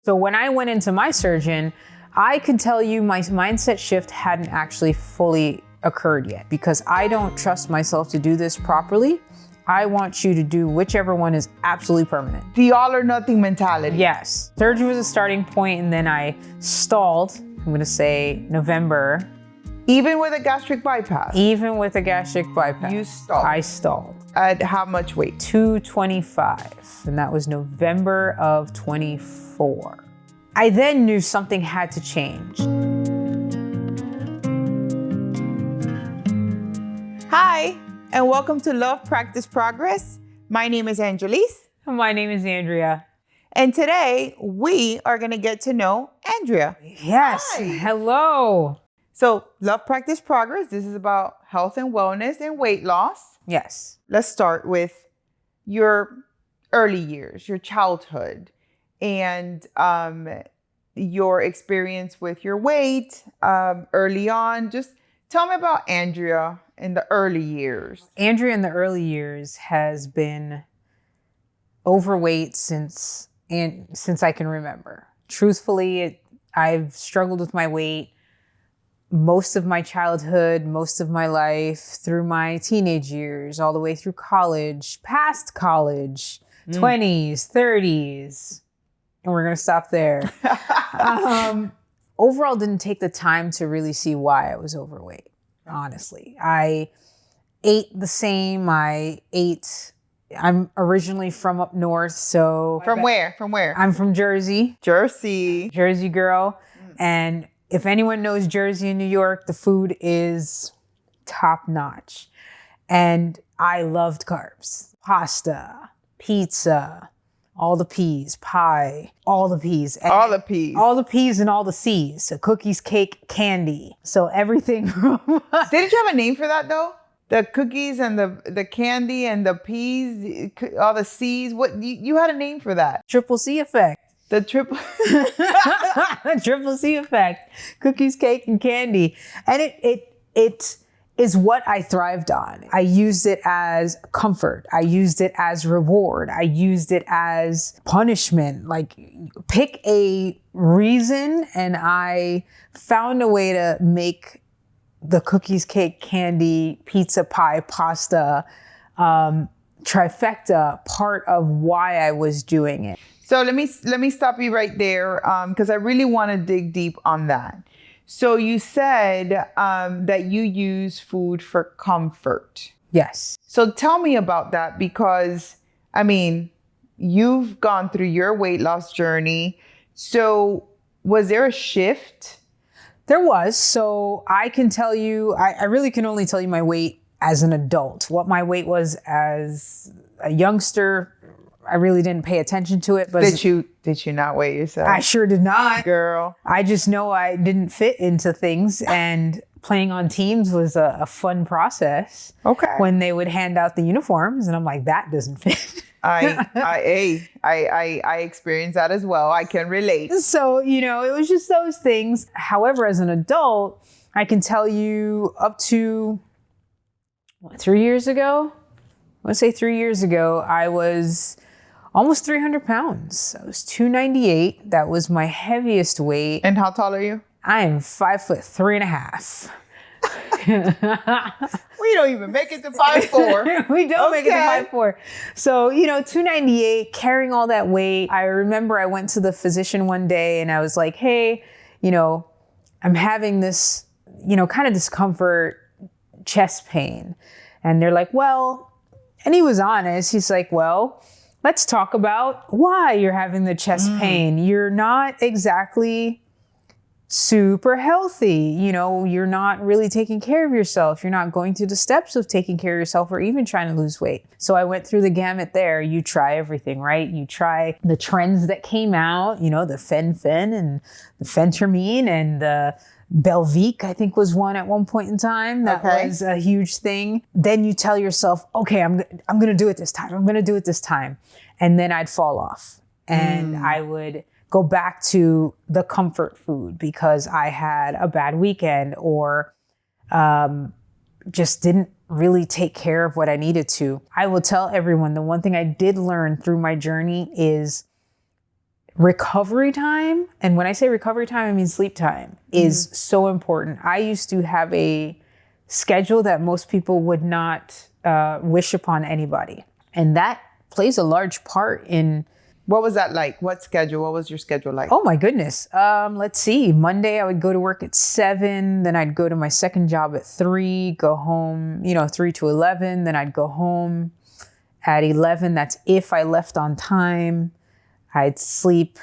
So when I went into my surgeon, I could tell you my mindset shift hadn't actually fully occurred yet because I don't trust myself to do this properly. I want you to do whichever one is absolutely permanent. The all or nothing mentality. Yes. Surgery was a starting point and then I stalled, I'm gonna say November. Even with a gastric bypass? Even with a gastric bypass. You stalled? I stalled. At how much weight? 225, and that was November of 24. I then knew something had to change. Hi, and welcome to Love Practice Progress. My name is Anjelis. My name is Andrea. And today we are going to get to know Andrea. Yes. Hi. Hello. So, Love Practice Progress, this is about health and wellness and weight loss. Yes. Let's start with your early years, your childhood, and your experience with your weight early on. Just tell me about Andrea in the early years. Andrea in the early years has been overweight since I can remember. Truthfully, I've struggled with my weight most of my childhood, most of my life, through my teenage years, all the way through college, past college, 20s, 30s. And we're going to stop there. Overall, didn't take the time to really see why I was overweight, honestly. I ate the same. I'm originally from up north, so... From where? I'm from Jersey. Jersey girl. And if anyone knows Jersey and New York, the food is top notch. And I loved carbs. Pasta, pizza, all the peas, pie, all the peas. All the peas. All the peas and all the C's. So cookies, cake, candy. So everything from... Didn't you have a name for that though? The cookies and the candy and the peas, all the C's. What you had a name for that? Triple C effect. The triple Triple C effect. Cookies, cake, and candy. And it is what I thrived on. I used it as comfort. I used it as reward. I used it as punishment. Like, pick a reason, and I found a way to make the cookies, cake, candy, pizza, pie, pasta, trifecta part of why I was doing it. So let me stop you right there because I really want to dig deep on that. So you said that you use food for comfort. Yes. So tell me about that because, I mean, you've gone through your weight loss journey. So was there a shift? There was. So I can tell you, I really can only tell you my weight as an adult. What my weight was as a youngster, I really didn't pay attention to it. But did you not weigh yourself? I sure did not. Girl. I just know I didn't fit into things, and playing on teams was a fun process. Okay. When they would hand out the uniforms, and I'm like, that doesn't fit. I experienced that as well. I can relate. So, it was just those things. However, as an adult, I can tell you up to 3 years ago, let's say 3 years ago, I was almost 300 pounds. I was 298. That was my heaviest weight. And how tall are you? I am 5'3.5". We don't even make it to 5'4". We don't make it to 5'4". So, 298, carrying all that weight. I remember I went to the physician one day and I was like, hey, I'm having this, kind of discomfort, chest pain. And they're like, well, and he was honest. He's like, well, let's talk about why you're having the chest pain. You're not exactly super healthy. You're not really taking care of yourself. You're not going through the steps of taking care of yourself or even trying to lose weight. So I went through the gamut there. You try everything, right? You try the trends that came out, the fen and the phentermine and the Belvique, I think, was one at one point in time. That was a huge thing. Then you tell yourself, okay, I'm going to do it this time. I'm going to do it this time. And then I'd fall off and I would go back to the comfort food because I had a bad weekend or just didn't really take care of what I needed to. I will tell everyone the one thing I did learn through my journey is recovery time, and when I say recovery time, I mean sleep time, is so important. I used to have a schedule that most people would not wish upon anybody. And that plays a large part in... What was that like? What schedule? What was your schedule like? Oh my goodness. Let's see. Monday, I would go to work at 7. Then I'd go to my second job at 3, go home, 3 to 11. Then I'd go home at 11. That's if I left on time. I'd sleep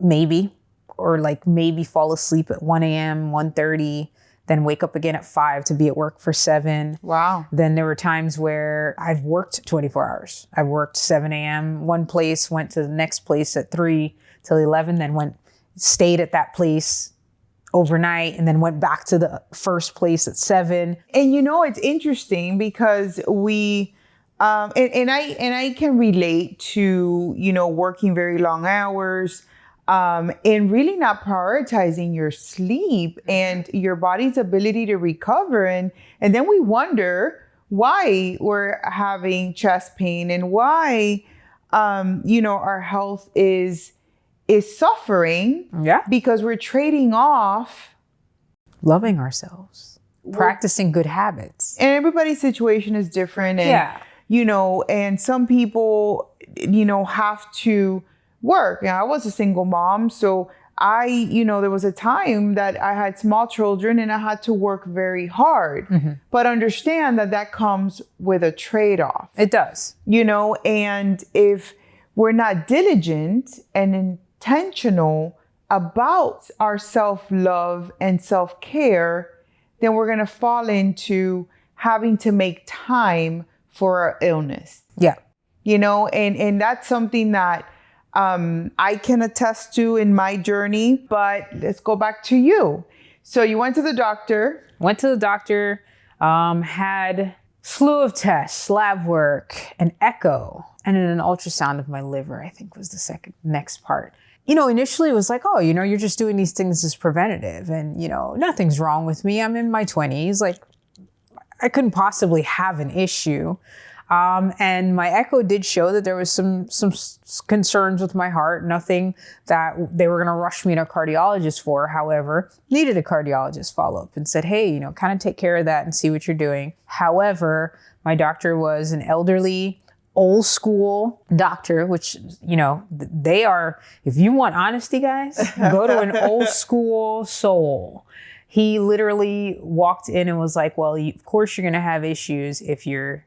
maybe, or like maybe fall asleep at 1 a.m., 1:30, then wake up again at 5 to be at work for 7. Wow. Then there were times where I've worked 24 hours. I worked 7 a.m. one place, went to the next place at 3 till 11, then stayed at that place overnight, and then went back to the first place at 7. And it's interesting because we, and I can relate to, working very long hours, and really not prioritizing your sleep and your body's ability to recover. And then we wonder why we're having chest pain and why, our health is suffering. Yeah. Because we're trading off loving ourselves, practicing good habits. And everybody's situation is different. And, and some people, have to work. I was a single mom. So there was a time that I had small children and I had to work very hard, but understand that comes with a trade-off. It does. And if we're not diligent and intentional about our self-love and self-care, then we're going to fall into having to make time for our illness. Yeah. And that's something that I can attest to in my journey, but let's go back to you. So you went to the doctor. Had slew of tests, lab work, an echo, and then an ultrasound of my liver, I think was the next part. Initially it was like, oh, you're just doing these things as preventative and, nothing's wrong with me. I'm in my 20s. Like, I couldn't possibly have an issue. And my echo did show that there was some concerns with my heart, nothing that they were going to rush me to a cardiologist for. However, needed a cardiologist follow-up and said, hey, kind of take care of that and see what you're doing. However, my doctor was an elderly, old school doctor, which, they are, if you want honesty, guys, go to an old school soul. He literally walked in and was like, well, of course you're going to have issues if you're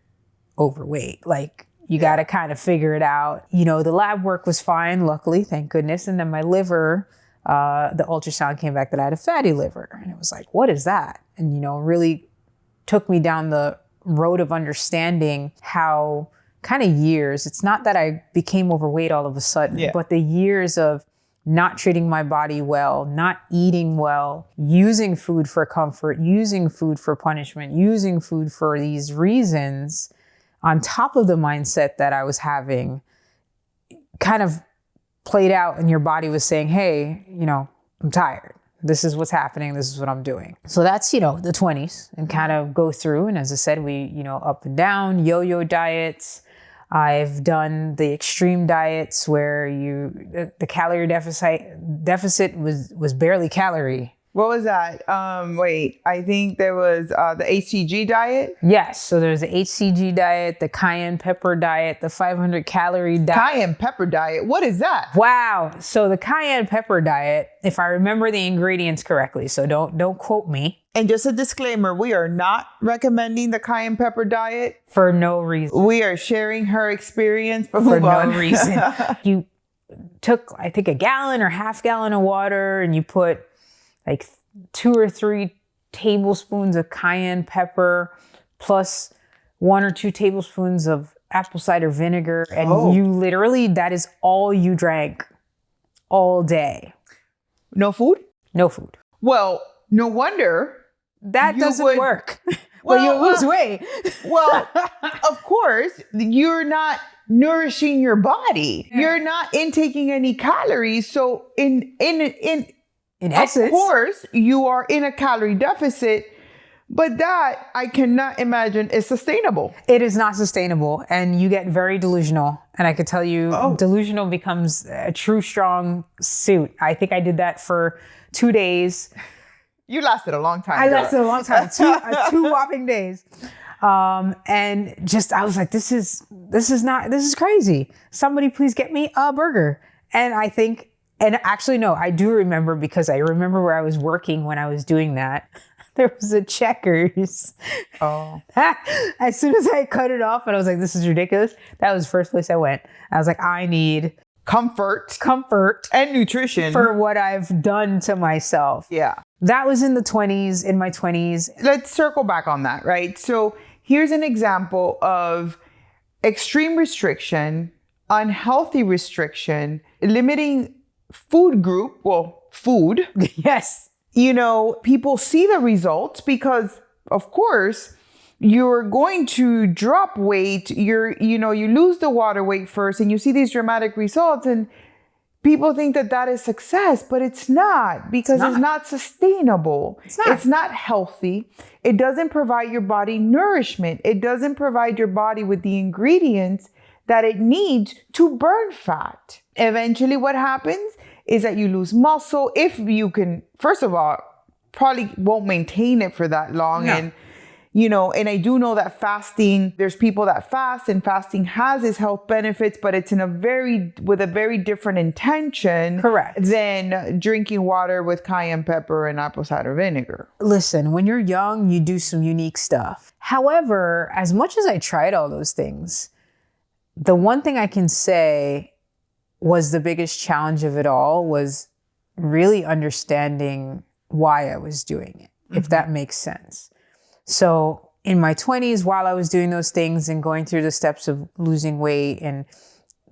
overweight. Like, you got to kind of figure it out. The lab work was fine, luckily, thank goodness. And then my liver, the ultrasound came back that I had a fatty liver. And it was like, what is that? And, really took me down the road of understanding how kind of years, it's not that I became overweight all of a sudden, but the years of not treating my body well, not eating well, using food for comfort, using food for punishment, using food for these reasons, on top of the mindset that I was having, kind of played out, and your body was saying, hey, I'm tired. This is what's happening. This is what I'm doing. So that's, the 20s, and kind of go through. And as I said, we, up and down, yo-yo diets. I've done the extreme diets where the calorie deficit was barely calorie. What was that? I think there was the HCG diet. Yes. So there's the HCG diet, the cayenne pepper diet, the 500 calorie diet. Cayenne pepper diet. What is that? Wow. So the cayenne pepper diet, if I remember the ingredients correctly, so don't quote me. And just a disclaimer, we are not recommending the cayenne pepper diet. For no reason. We are sharing her experience, but for no reason. You took, I think, a gallon or half gallon of water, and you put like 2 or 3 tablespoons of cayenne pepper plus 1 or 2 tablespoons of apple cider vinegar. And you literally, that is all you drank all day. No food? No food. Well, no wonder. That doesn't work. Well, you lose weight. Well, of course, you're not nourishing your body. You're not intaking any calories. So in essence, of course, you are in a calorie deficit, But that I cannot imagine is sustainable. It is not sustainable, and you get very delusional. And I could tell you, delusional becomes a true strong suit. I think I did that for 2 days. You lasted a long time. I lasted a long time, two whopping days. And just, I was like, this is crazy. Somebody please get me a burger. And I think, and actually, no, I do remember, because I remember where I was working when I was doing that. There was a Checkers. Oh. As soon as I cut it off and I was like, this is ridiculous. That was the first place I went. I was like, I need comfort and nutrition for what I've done to myself. Yeah. That was in my 20s. Let's circle back on that, right? So here's an example of extreme restriction, unhealthy restriction, limiting food. Yes. People see the results because, of course, you're going to drop weight. You lose the water weight first, and you see these dramatic results, and people think that is success, but it's not, because it's not sustainable. It's not healthy. It doesn't provide your body nourishment. It doesn't provide your body with the ingredients that it needs to burn fat. Eventually, what happens is that you lose muscle. If you can, first of all, probably won't maintain it for that long. No. And I do know that fasting, there's people that fast, and fasting has its health benefits, but it's with a very different intention. Correct. Than drinking water with cayenne pepper and apple cider vinegar. Listen, when you're young, you do some unique stuff. However, as much as I tried all those things, the one thing I can say was the biggest challenge of it all was really understanding why I was doing it, if that makes sense. So in my 20s, while I was doing those things and going through the steps of losing weight and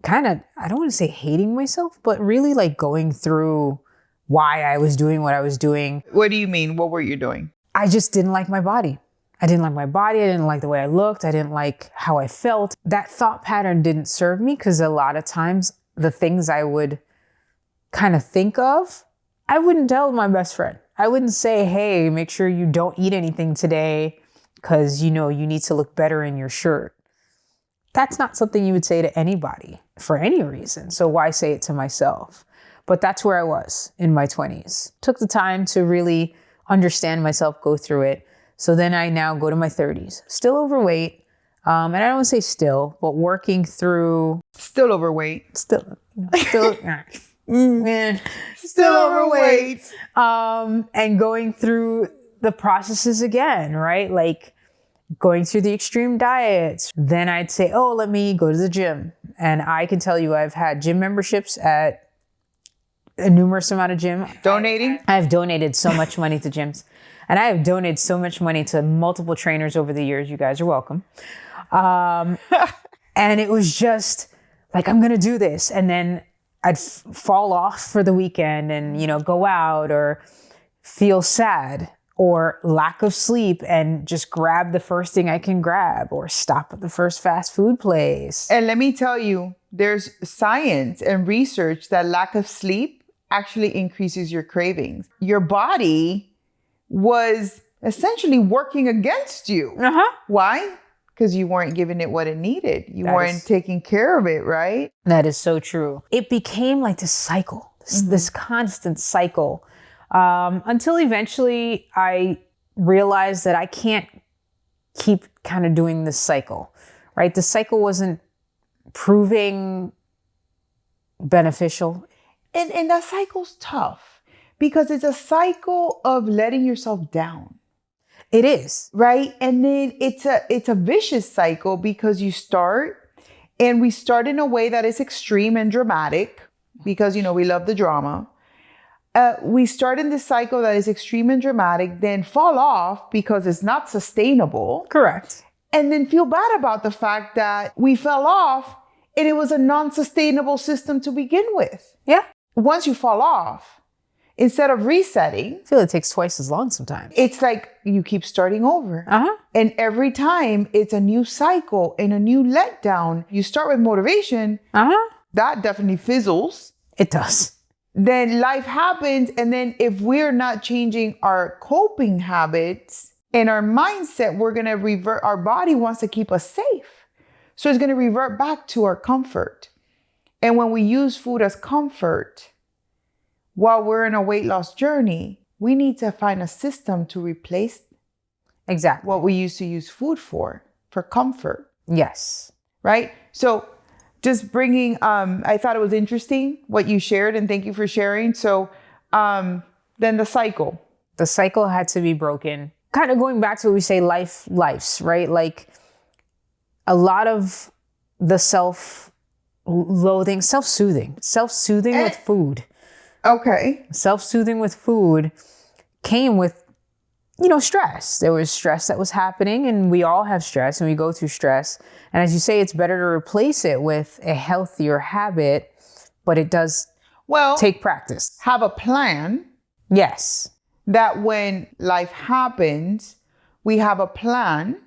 kind of, I don't want to say hating myself, but really like going through why I was doing what I was doing. What do you mean? What were you doing? I just didn't like my body. I didn't like my body. I didn't like the way I looked. I didn't like how I felt. That thought pattern didn't serve me, because a lot of times the things I would kind of think of, I wouldn't tell my best friend. I wouldn't say, hey, make sure you don't eat anything today because, you need to look better in your shirt. That's not something you would say to anybody for any reason. So why say it to myself? But that's where I was in my 20s. Took the time to really understand myself, go through it. So then I now go to my 30s, still overweight. And I don't want to say still, but working through. Still overweight. Still. Still overweight. And going through the processes again, right? Like going through the extreme diets. Then I'd say, oh, let me go to the gym. And I can tell you, I've had gym memberships at a numerous amount of gyms. Donating? I've donated so much money to gyms. And I have donated so much money to multiple trainers over the years. You guys are welcome. And it was just like, I'm going to do this. And then I'd fall off for the weekend and, go out or feel sad or lack of sleep and just grab the first thing I can grab or stop at the first fast food place. And let me tell you, there's science and research that lack of sleep actually increases your cravings. Your body was essentially working against you. Why? Because you weren't giving it what it needed. You weren't taking care of it, right? That is so true. It became like this cycle, this constant cycle, until eventually I realized that I can't keep kind of doing this cycle, right? The cycle wasn't proving beneficial. And that cycle's tough because it's a cycle of letting yourself down. It is. Right? And then it's a vicious cycle because we start in a way that is extreme and dramatic because, we love the drama. We start in this cycle that is extreme and dramatic, then fall off because it's not sustainable. Correct. And then feel bad about the fact that we fell off and it was a non-sustainable system to begin with. Yeah. Once you fall off, instead of resetting, I feel it takes twice as long sometimes. It's like you keep starting over. And every time it's a new cycle and a new letdown. You start with motivation. That definitely fizzles. It does. Then life happens. And then if we're not changing our coping habits, In our mindset, we're going to revert. Our body wants to keep us safe. So it's going to revert back to our comfort. And when we use food as comfort while we're in a weight loss journey, we need to find a system to replace exactly what we used to use food for comfort. Yes. Right? So just bringing, I thought it was interesting what you shared, and thank you for sharing. So then the cycle. The cycle had to be broken. Kind of going back to what we say, lives, right? Like a lot of the self-loathing, self-soothing with food. Okay. Self-soothing with food came with, stress. There was stress that was happening, and we all have stress and we go through stress. And as you say, it's better to replace it with a healthier habit, but it does take practice. Have a plan. Yes. That when life happens, we have a plan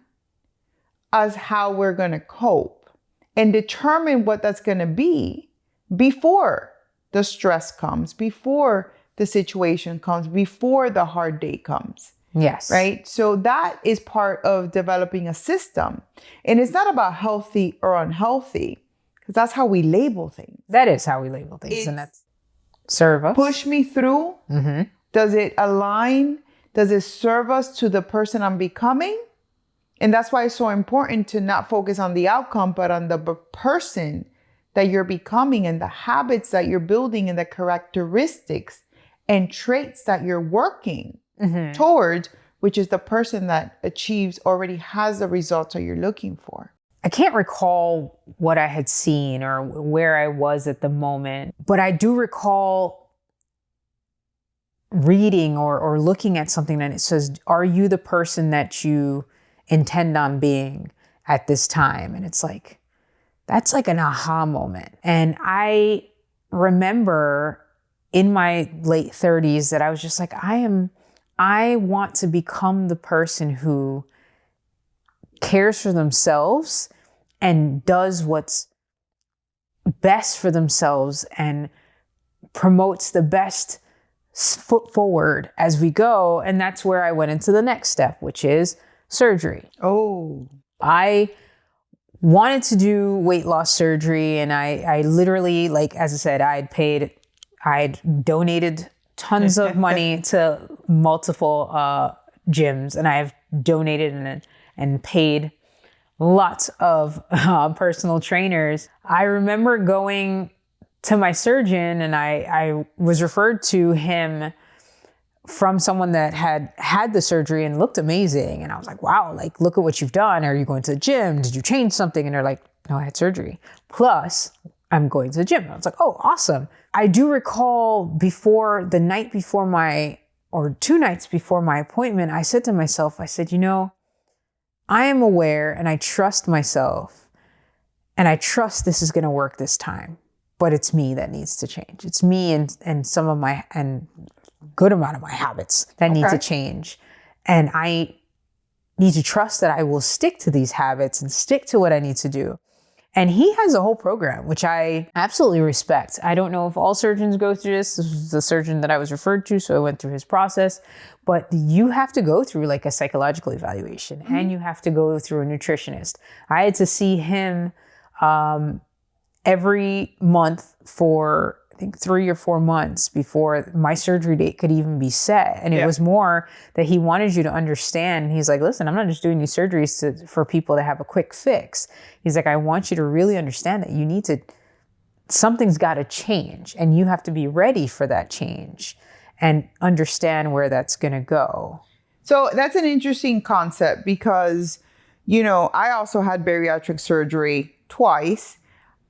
as how we're going to cope and determine what that's going to be before the stress comes, before the situation comes, before the hard day comes. Yes. Right? So that is part of developing a system. And it's not about healthy or unhealthy, because that's how we label things. That is how we label things. And that's serve us. Push me through. Mm-hmm. Does it align? Does it serve us to the person I'm becoming? And that's why it's so important to not focus on the outcome, but on the person that you're becoming and the habits that you're building and the characteristics and traits that you're working towards, which is the person that already has the results that you're looking for. I can't recall what I had seen or where I was at the moment, but I do recall reading or looking at something that it says, are you the person that you intend on being at this time? And it's like, that's like an aha moment. And I remember in my late 30s that I was just like, I want to become the person who cares for themselves and does what's best for themselves and promotes the best foot forward as we go. And that's where I went into the next step, which is surgery. Oh, I wanted to do weight loss surgery. And I literally, like, as I said, I'd donated tons of money to multiple gyms, and I've donated and paid lots of personal trainers. I remember going to my surgeon, and I was referred to him from someone that had the surgery and looked amazing. And I was like, wow, like, look at what you've done. Are you going to the gym? Did you change something? And they're like, no, I had surgery. Plus, I'm going to the gym. And I was like, oh, awesome. I do recall the night before or 2 nights before my appointment, I said to myself, I said, I am aware and I trust myself and I trust this is going to work this time, but it's me that needs to change. It's me and some of and good amount of my habits that need to change. And I need to trust that I will stick to these habits and stick to what I need to do. And he has a whole program, which I absolutely respect. I don't know if all surgeons go through this. This was the surgeon that I was referred to, so I went through his process. But you have to go through like a psychological evaluation, and you have to go through a nutritionist. I had to see him every month for, I think, 3 or 4 months before my surgery date could even be set. And it was more that he wanted you to understand. He's like, listen, I'm not just doing these surgeries for people to have a quick fix. He's like, I want you to really understand that something's got to change, and you have to be ready for that change and understand where that's going to go. So that's an interesting concept because, I also had bariatric surgery twice.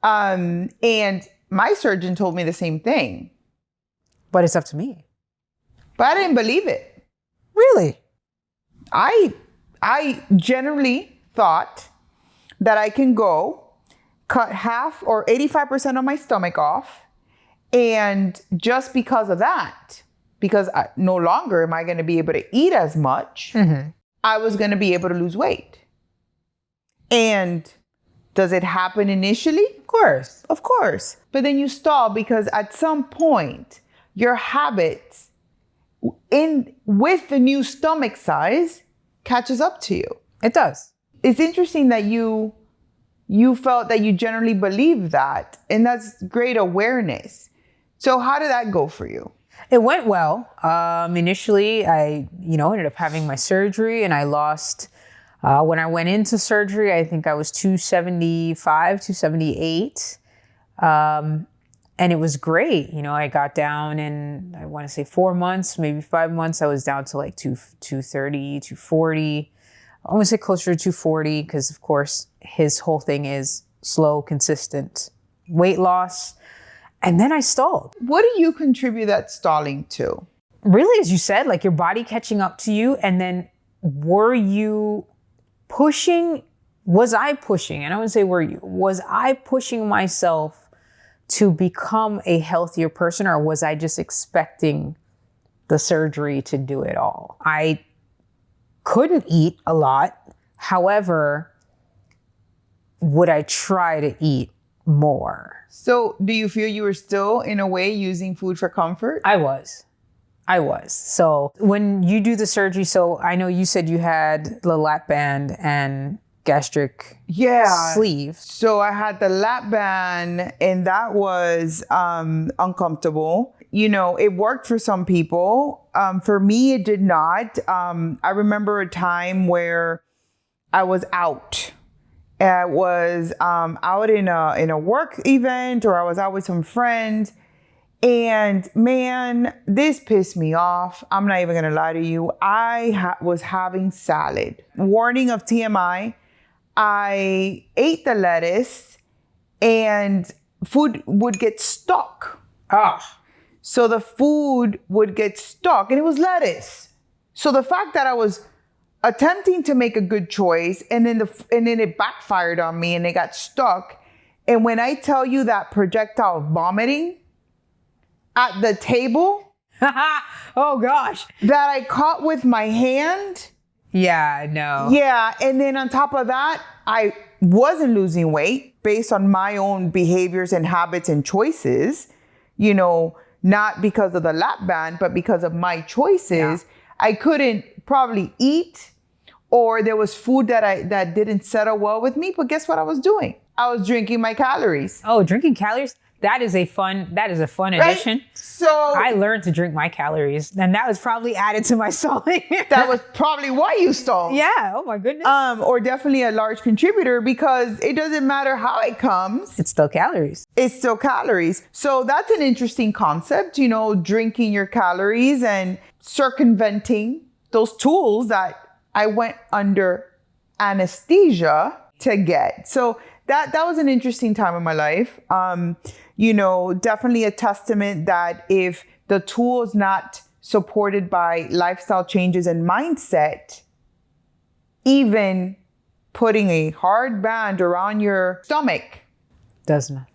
And my surgeon told me the same thing. But it's up to me. But I didn't believe it. Really? I generally thought that I can go cut half or 85% of my stomach off. And just because of that, because no longer am I going to be able to eat as much, I was going to be able to lose weight. And does it happen initially? Of course. But then you stall because at some point, your habits with the new stomach size catches up to you. It does. It's interesting that you felt that you generally believe that, and that's great awareness. So how did that go for you? It went well. Initially, I, ended up having my surgery, and I lost, when I went into surgery, I think I was 275, 278. And it was great. I got down in, I want to say 4 months, maybe 5 months, I was down to like 230, 240. I want to say closer to 240 because, of course, his whole thing is slow, consistent weight loss. And then I stalled. What do you contribute that stalling to? Really, as you said, like your body catching up to you. And then were you pushing? Was I pushing? And I wouldn't say were you. Was I pushing myself to become a healthier person, or was I just expecting the surgery to do it all? I couldn't eat a lot. However, would I try to eat more? So do you feel you were still, in a way, using food for comfort? I was. So when you do the surgery, so I know you said you had the lap band and gastric sleeve. So I had the lap band, and that was uncomfortable. It worked for some people. For me, it did not. I remember a time where I was out. I was out in a work event, or I was out with some friends. And man, this pissed me off. I'm not even going to lie to you. I was having salad. Warning of TMI. I ate the lettuce and food would get stuck. So the food would get stuck, and it was lettuce. So the fact that I was attempting to make a good choice, and then it backfired on me and it got stuck. And when I tell you that projectile vomiting at the table, oh gosh, that I caught with my hand. Yeah, no. Yeah. And then on top of that, I wasn't losing weight based on my own behaviors and habits and choices, not because of the lap band, but because of my choices. Yeah. I couldn't probably eat, or there was food that didn't settle well with me. But guess what I was doing? I was drinking my calories. Oh, drinking calories? That is a fun addition. So I learned to drink my calories, and that was probably added to my stalling. That was probably why you stalled. Yeah. Oh my goodness. Or definitely a large contributor, because it doesn't matter how it comes. It's still calories. So that's an interesting concept, drinking your calories and circumventing those tools that I went under anesthesia to get. So that was an interesting time in my life. Definitely a testament that if the tool is not supported by lifestyle changes and mindset, even putting a hard band around your stomach does nothing.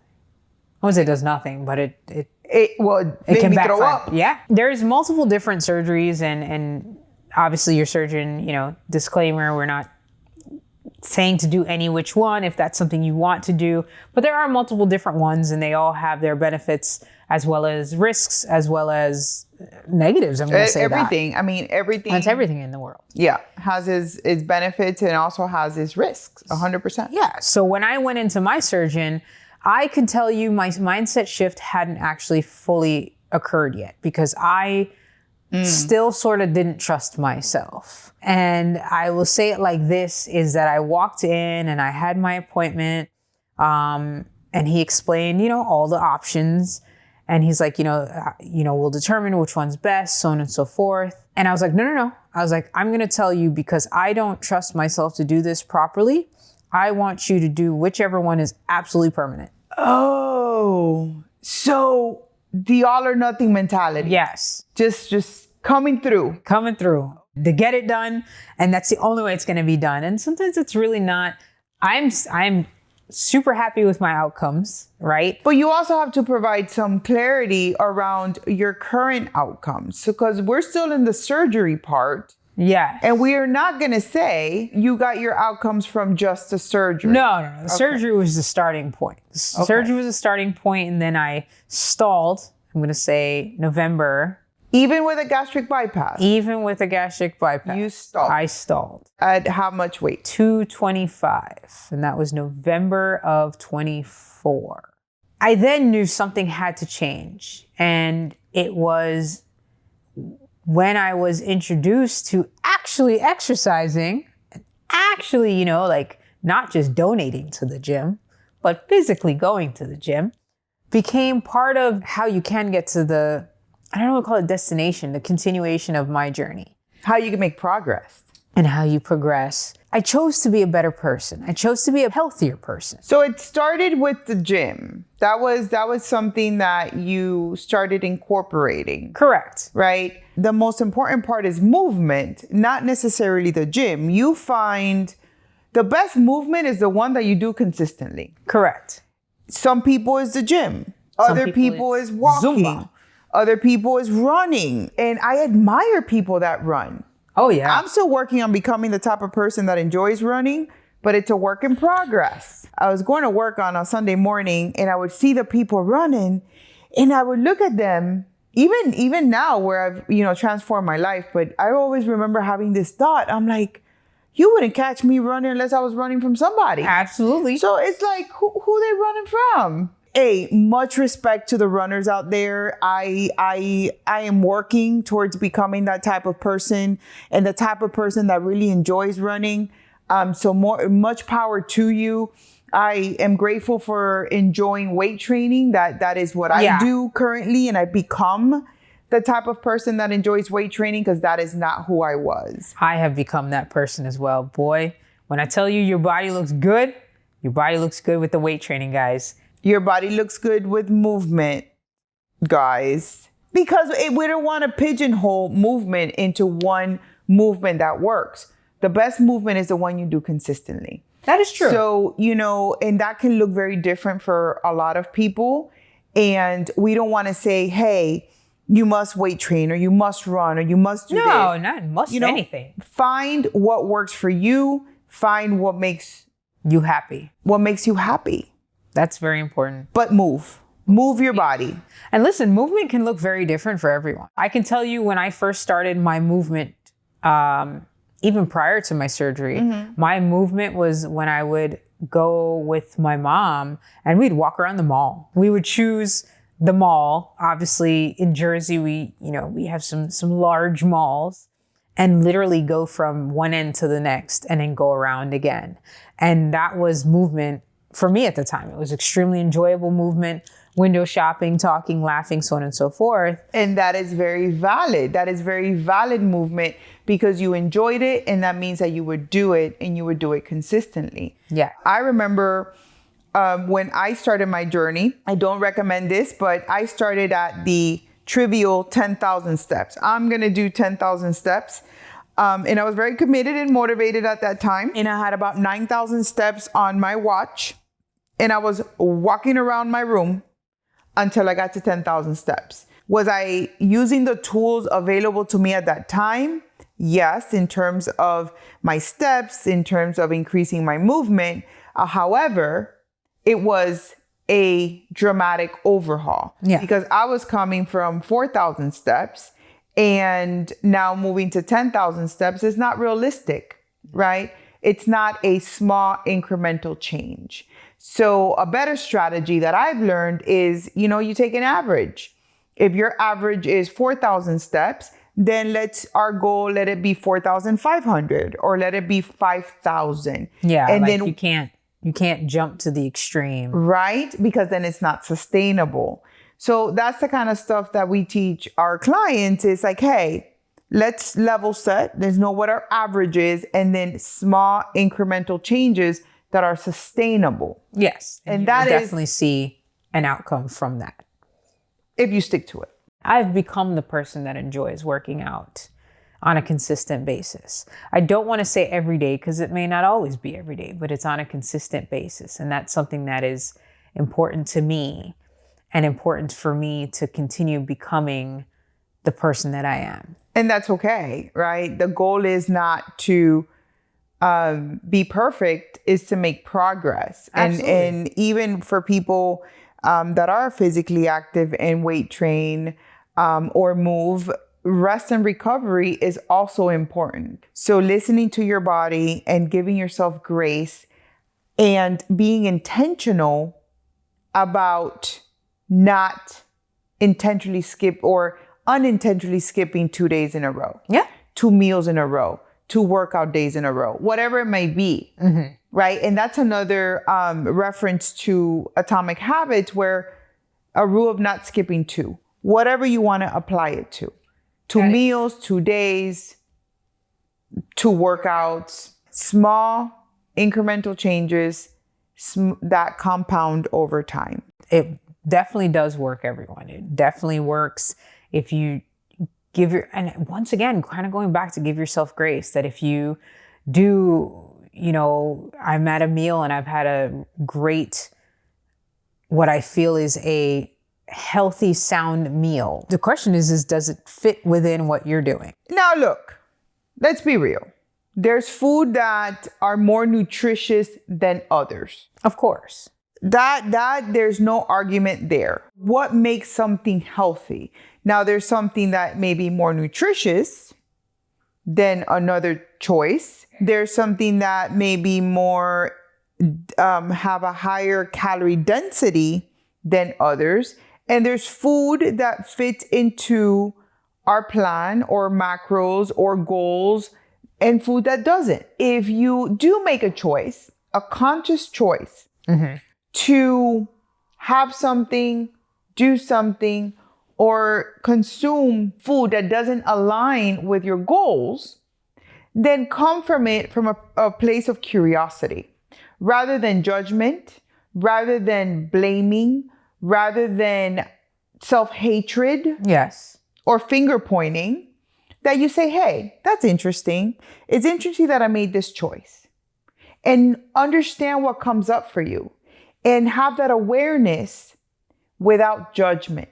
I wouldn't say it does nothing, but it can backfire. Throw up. Yeah. There's multiple different surgeries, and obviously your surgeon, disclaimer, we're not saying to do any which one if that's something you want to do, but there are multiple different ones, and they all have their benefits as well as risks as well as negatives. I'm going to say everything. I mean, everything. That's everything in the world. Yeah, has its benefits and also has its risks. 100%. Yeah. So when I went into my surgeon, I could tell you my mindset shift hadn't actually fully occurred yet, because I still sort of didn't trust myself. And I will say it like this, is that I walked in and I had my appointment, and he explained, all the options. And he's like, we'll determine which one's best, so on and so forth. And I was like, no. I was like, I'm going to tell you, because I don't trust myself to do this properly. I want you to do whichever one is absolutely permanent. Oh, so the all or nothing mentality. Yes. Just coming through to get it done. And that's the only way it's going to be done. And sometimes it's really not. I'm super happy with my outcomes, right? But you also have to provide some clarity around your current outcomes, because we're still in the surgery part. Yeah. And we are not going to say you got your outcomes from just the surgery. No. The surgery was the starting point. Surgery was the starting point, and then I stalled, I'm going to say November Even with a gastric bypass? Even with a gastric bypass. You stalled? I stalled. At how much weight? 225. And that was November of 24. I then knew something had to change. And it was when I was introduced to actually exercising, actually, you know, like not just donating to the gym, but physically going to the gym, became part of how you can get to the, I don't know what to call it, destination, the continuation of my journey. How you can make progress. And how you progress. I chose to be a better person. I chose to be a healthier person. So it started with the gym. That was something that you started incorporating. Correct. Right? The most important part is movement, not necessarily the gym. You find the best movement is the one that you do consistently. Correct. Some people is the gym. Other people is walking. Zumba. Other people is running. And I admire people that run. Oh, yeah. I'm still working on becoming the type of person that enjoys running, but it's a work in progress. I was going to work on a Sunday morning and I would see the people running and I would look at them, even now where I've, transformed my life. But I always remember having this thought. I'm like, you wouldn't catch me running unless I was running from somebody. Absolutely. So it's like, who they running from? Hey, much respect to the runners out there. I am working towards becoming that type of person and the type of person that really enjoys running. So much power to you. I am grateful for enjoying weight training. That is what I do currently. And I become the type of person that enjoys weight training because that is not who I was. I have become that person as well. Boy, when I tell you your body looks good with the weight training, guys. Your body looks good with movement, guys. Because we don't want to pigeonhole movement into one movement that works. The best movement is the one you do consistently. That is true. So, and that can look very different for a lot of people. And we don't want to say, hey, you must weight train or you must run or you must do this. No, not must anything. Find what works for you. Find what makes you happy. What makes you happy. That's very important. But move your body. And listen, movement can look very different for everyone. I can tell you when I first started my movement, even prior to my surgery, my movement was when I would go with my mom and we'd walk around the mall. We would choose the mall. Obviously in Jersey, we have some large malls and literally go from one end to the next and then go around again. And that was movement. For me at the time, it was extremely enjoyable movement, window shopping, talking, laughing, so on and so forth. And that is very valid. That is very valid movement because you enjoyed it. And that means that you would do it and you would do it consistently. Yeah. I remember when I started my journey, I don't recommend this, but I started at the trivial 10,000 steps. I'm going to do 10,000 steps. And I was very committed and motivated at that time. And I had about 9,000 steps on my watch. And I was walking around my room until I got to 10,000 steps. Was I using the tools available to me at that time? Yes, in terms of my steps, in terms of increasing my movement. However, it was a dramatic overhaul. Yeah. Because I was coming from 4,000 steps and now moving to 10,000 steps is not realistic, right? It's not a small incremental change. So a better strategy that I've learned is, you take an average. If your average is 4,000 steps, then our goal, let it be 4,500 or let it be 5,000. Yeah. And like then you can't jump to the extreme. Right? Because then it's not sustainable. So that's the kind of stuff that we teach our clients is like, hey, let's level set. Let's know what our average is and then small incremental changes that are sustainable. Yes. And that is definitely see an outcome from that. If you stick to it. I've become the person that enjoys working out on a consistent basis. I don't want to say every day because it may not always be every day, but it's on a consistent basis. And that's something that is important to me and important for me to continue becoming the person that I am. And that's okay, right? The goal is not to be perfect, is to make progress. And even for people that are physically active and weight train, or move, rest and recovery is also important. So listening to your body and giving yourself grace and being intentional about not intentionally skip or unintentionally skipping 2 days in a row. Yeah. 2 meals in a row, 2 workout days in a row, whatever it may be. Mm-hmm. Right. And that's another reference to Atomic Habits, where a rule of not skipping 2, whatever you want to apply it to. 2 meals, 2 days, 2 workouts, small incremental changes that compound over time. It definitely does work, everyone. It definitely works if you and once again, kind of going back to give yourself grace, that if you do, I'm at a meal and I've had a great, what I feel is a healthy, sound meal. The question is does it fit within what you're doing? Now, look, let's be real. There's food that are more nutritious than others. Of course. That there's no argument there. What makes something healthy? Now, there's something that may be more nutritious than another choice. There's something that may be more, have a higher calorie density than others. And there's food that fits into our plan or macros or goals, and food that doesn't. If you do make a choice, a conscious choice, to have something, do something, or consume food that doesn't align with your goals, then come from it from a place of curiosity, rather than judgment, rather than blaming, rather than self-hatred. Yes. Or finger pointing, that you say, hey, that's interesting. It's interesting that I made this choice. And understand what comes up for you. And have that awareness without judgment.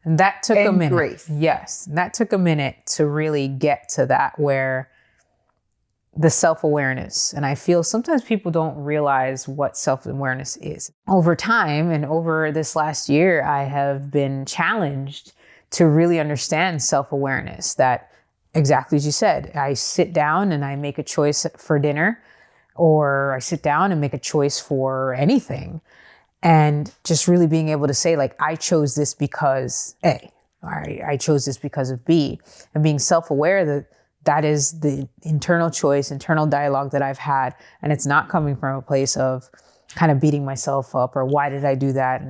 And that took a minute. Grace. Yes. That took a minute to really get to that, where the self-awareness. And I feel sometimes people don't realize what self-awareness is. Over time and over this last year, I have been challenged to really understand self-awareness, that exactly as you said, I sit down and I make a choice for dinner, or I sit down and make a choice for anything. And just really being able to say, like, I chose this because A, or I chose this because of B, and being self-aware that that is the internal choice, internal dialogue that I've had. And it's not coming from a place of kind of beating myself up or why did I do that?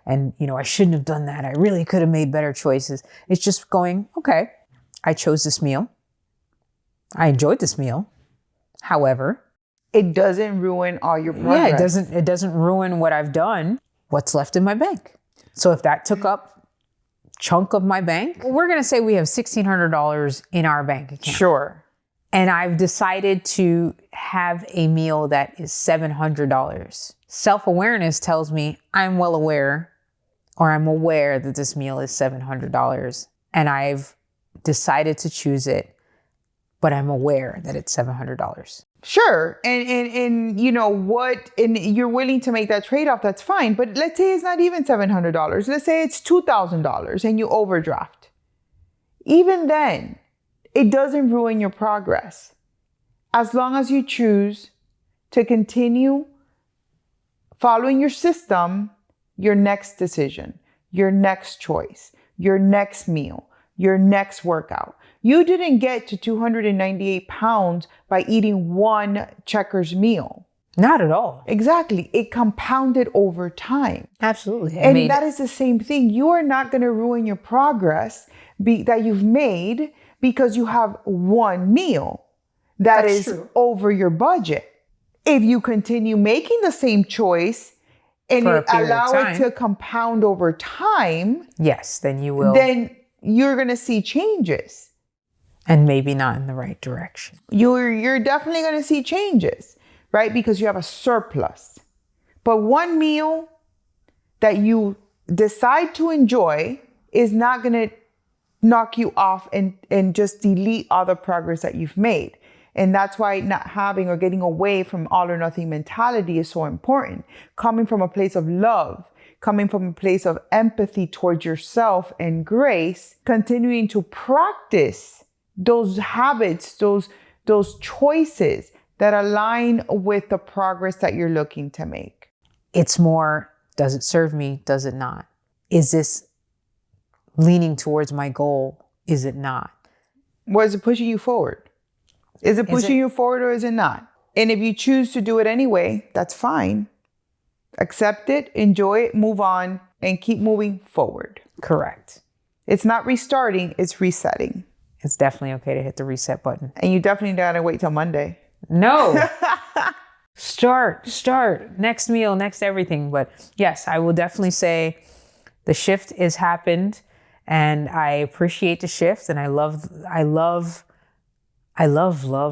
And I shouldn't have done that. I really could have made better choices. It's just going, okay, I chose this meal. I enjoyed this meal. However, it doesn't ruin all your progress. Yeah, it doesn't ruin what I've done. What's left in my bank? So if that took up chunk of my bank, we're going to say we have $1,600 in our bank account. Sure. And I've decided to have a meal that is $700. Self-awareness tells me I'm well aware, or I'm aware that this meal is $700, and I've decided to choose it, but I'm aware that it's $700. Sure. And you're willing to make that trade-off, that's fine. But let's say it's not even $700. Let's say it's $2,000 and you overdraft. Even then, it doesn't ruin your progress. As long as you choose to continue following your system, your next decision, your next choice, your next meal, your next workout. You didn't get to 298 pounds by eating one Checkers meal. Not at all. Exactly. It compounded over time. Absolutely. And that is the same thing. You are not going to ruin your progress that you've made because you have one meal that is true. Over your budget. If you continue making the same choice and allow it to compound over time, yes, then you will. Then you're going to see changes. And maybe not in the right direction. You're definitely going to see changes, right? Because you have a surplus. But one meal that you decide to enjoy is not going to knock you off and just delete all the progress that you've made. And that's why not having or getting away from all or nothing mentality is so important. Coming from a place of love, coming from a place of empathy towards yourself and grace, continuing to practice those habits, those choices that align with the progress that you're looking to make. It's more, does it serve me? Does it not? Is this leaning towards my goal? Is it not? Well, is it pushing you forward? Is it pushing you forward or is it not? And if you choose to do it anyway, that's fine. Accept it, enjoy it, move on, and keep moving forward. Correct. It's not restarting, it's resetting. It's definitely okay to hit the reset button. And you definitely gotta wait till Monday. No. Start. Next meal, next everything. But yes, I will definitely say the shift has happened and I appreciate the shift and I love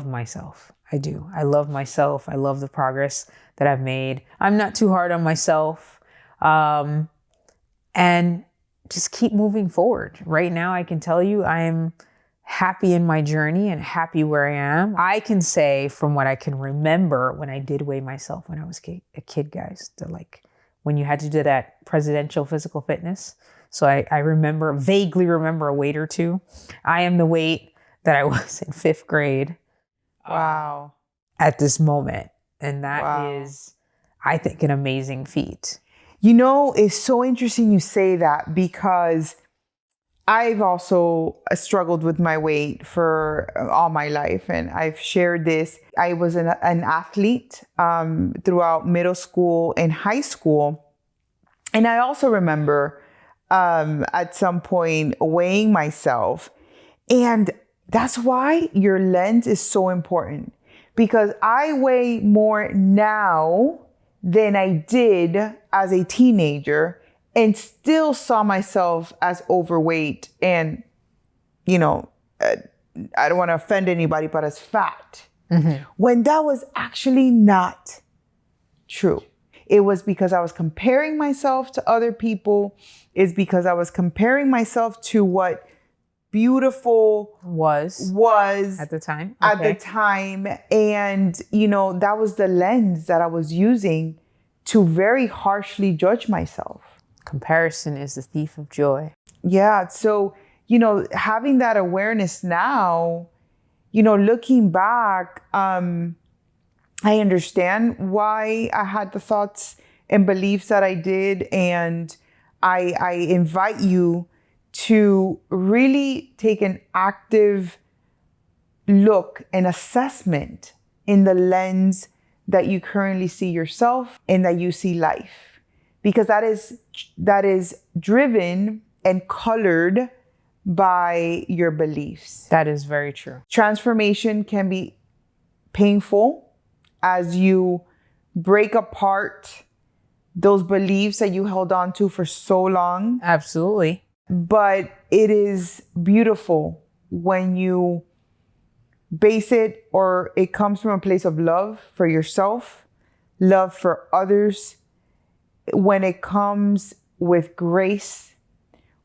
myself. I do. I love myself. I love the progress that I've made. I'm not too hard on myself. And just keep moving forward. Right now, I can tell you I am happy in my journey and happy where I am. I can say from what I can remember when I did weigh myself when I was a kid, guys, when you had to do that presidential physical fitness. So I vaguely remember a weight or two. I am the weight that I was in 5th grade. Wow. At this moment. And that is, I think, an amazing feat. You know, it's so interesting you say that because I've also struggled with my weight for all my life. And I've shared this. I was an athlete throughout middle school and high school. And I also remember at some point weighing myself. And that's why your lens is so important, because I weigh more now than I did as a teenager and still saw myself as overweight and, I don't want to offend anybody, but as fat. Mm-hmm. When that was actually not true. It was because I was comparing myself to other people. It's because I was comparing myself to what beautiful was at the time. And that was the lens that I was using to very harshly judge myself. Comparison is the thief of joy. Yeah. So, having that awareness now, looking back, I understand why I had the thoughts and beliefs that I did. And I invite you to really take an active look and assessment in the lens that you currently see yourself and that you see life, because that is driven and colored by your beliefs. That is very true. Transformation can be painful as you break apart those beliefs that you held on to for so long. Absolutely. But it is beautiful when you base it, or it comes from a place of love for yourself, love for others, when it comes with grace,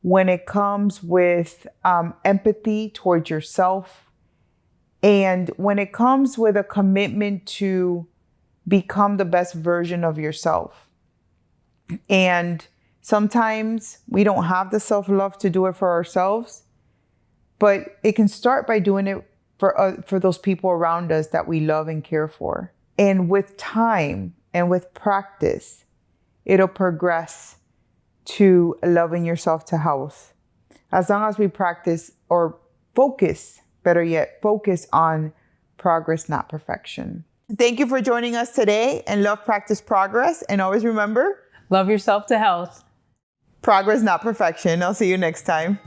when it comes with empathy towards yourself, and when it comes with a commitment to become the best version of yourself. And sometimes we don't have the self-love to do it for ourselves, but it can start by doing it for those people around us that we love and care for. And with time and with practice, it'll progress to loving yourself to health. As long as we practice, or focus, better yet, focus on progress, not perfection. Thank you for joining us today, and love, practice, progress. And always remember, love yourself to health. Progress, not perfection. I'll see you next time.